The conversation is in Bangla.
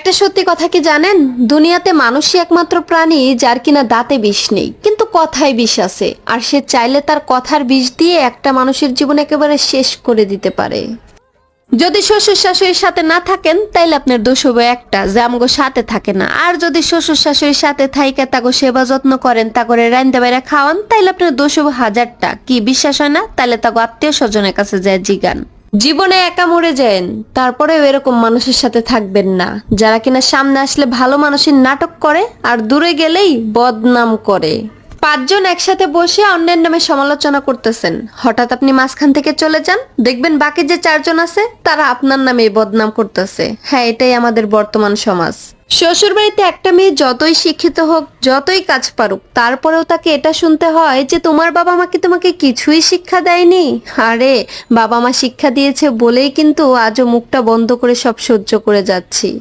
একটা সত্যি কথা কি জানেন, দুনিয়াতে মানুষই একমাত্র প্রাণী যার কিনা দাঁতে বিষ নেই কিন্তু কথায় বিষ আছে, আর সে চাইলে তার কথার বিষ দিয়ে একটা মানুষের জীবন একেবারে শেষ করে দিতে পারে। যদি শ্বশুর শাশুড়ির সাথে না থাকেন তাইলে আপনার দোষ হবে একটা, যে আমগো সাথে থাকে না। আর যদি শ্বশুর শাশুড়ির সাথে থাইকে তাগো সেবা যত্ন করেন, তা করে রাইন্দা বাইরা খাওয়ান, তাইলে আপনার দোষ হবে হাজারটা। কি বিশ্বাস হয় না? তাইলে তাগো আত্মীয় স্বজনের কাছে যায় জিগান। জীবনে একা মরে যায়েন, তারপরেও এরকম মানুষের সাথে থাকবেন না যারা কিনা সামনে আসলে ভালো মানুষের নাটক করে আর দূরে গেলেই বদনাম করে। পাঁচজন একসাথে বসে অন্যের নামে সমালোচনা করতেছেন, হঠাৎ আপনি মাঝখান থেকে চলে যান, দেখবেন বাকি যে চারজন আছে তারা আপনার নামে বদনাম করতেছে। হ্যাঁ, এটাই আমাদের বর্তমান সমাজ। শ্বশুর বাড়িতে একটা মেয়ে যতই শিক্ষিত হোক, যতই কাজ পারুক, তারপরেও তাকে এটা শুনতে হয় যে তোমার বাবা মা কি তোমাকে কিছুই শিক্ষা দেয়নি। আরে, বাবা মা শিক্ষা দিয়েছে বলেই কিন্তু আজও মুখটা বন্ধ করে সব সহ্য করে যাচ্ছি।